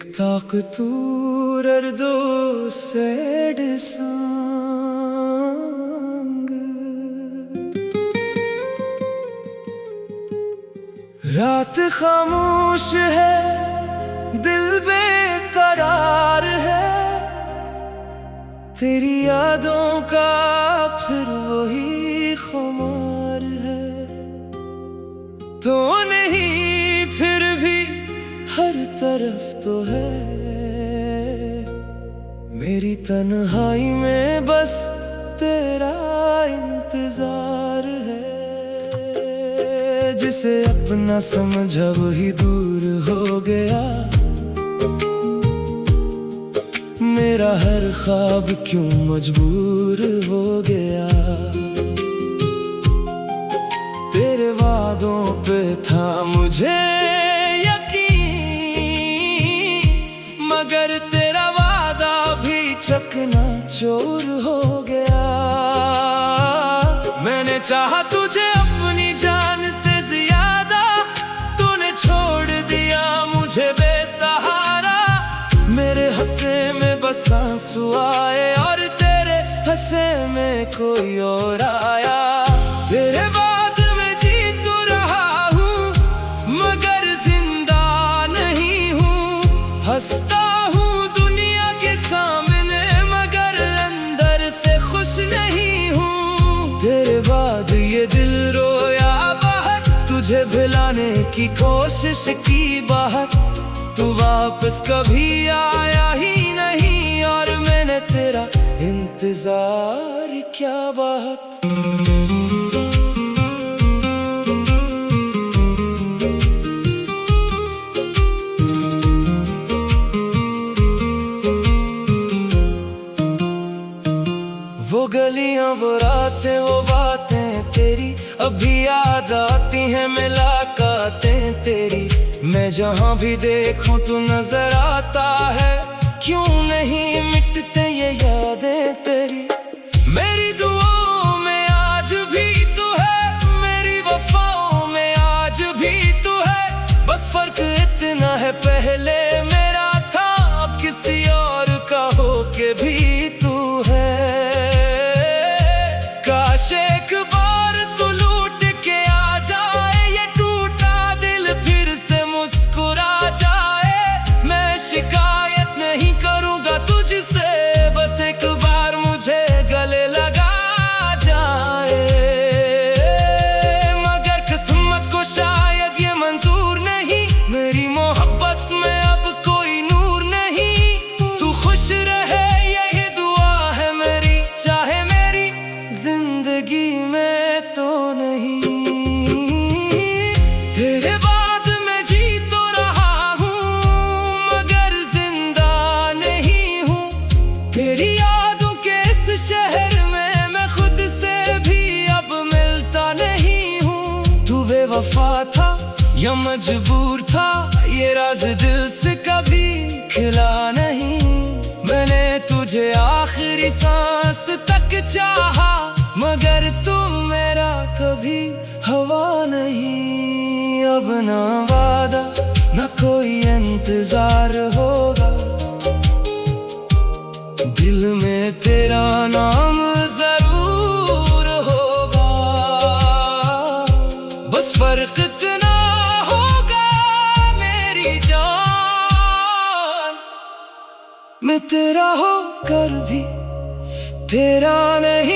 एक ताकतूर दो sad song रात खामोश है, दिल बेकरार है, तेरी यादों का फिर वही खुमार है। तो नहीं फिर भी हर तरफ तो है, मेरी तन्हाई में बस तेरा इंतजार है। जिसे अपना समझा वही दूर हो गया, मेरा हर ख्वाब क्यों मजबूर हो गया। तेरे वादों पे था मुझे यकीन, मगर तेरा वादा भी चकनाचूर हो गया। मैंने चाहा तुझे अपनी जान से ज्यादा, तूने छोड़ दिया मुझे बेसहारा। मेरे हंसे में बस आंसू आए और तेरे हंसे में कोई और आया। तेरे बाद मैं जी तो रहा हूँ मगर जिंदा नहीं हूँ, हंसता हूँ दुनिया के सामने मगर अंदर से खुश नहीं हूँ। तेरे बाद ये दिल रोया बहुत, तुझे भुलाने की कोशिश की बहुत, तू वापस कभी आया ही नहीं और मैंने तेरा इंतजार क्या बहुत। वो गलियां वो रातें वो बातें तेरी अभी याद आती हैं, मुलाकातें तेरी। मैं जहाँ भी देखूं तू नजर आता है, क्यों नहीं मिटते ये यादें तेरी। मेरी दुआओं में आज भी तू है, मेरी वफाओं में आज भी तू है। बस फर्क इतना है पहले मेरा था, अब किसी और का होके भी तू है। काश एक बार तू लूट के आ जाए, ये टूटा दिल फिर से मुस्कुरा जाए। मैं शिकायत नहीं करूंगा तुझसे, बस एक बार मुझे गले लगा जाए। मगर किस्मत को शायद ये मंजूर नहीं, मेरी मोहब्बत में अब कोई नूर नहीं। तू खुश रहे यही दुआ है मेरी, चाहे मेरी जिंदगी में तो नहीं। तेरे बाद मैं जी तो रहा हूँ मगर जिंदा नहीं हूँ। तेरी यादों के इस शहर में मैं खुद से भी अब मिलता नहीं हूँ। तू बेवफा था या मजबूर था, ये राज दिल से कभी खिला नहीं। मैंने तुझे आखिरी सांस तक चाहा, मगर तुम मेरा कभी हवा नहीं। अब ना वादा ना कोई इंतजार होगा, दिल में तेरा नाम जरूर होगा। बस फर्क इतना होगा मेरी जान, मैं तेरा होकर भी तेरा नहीं।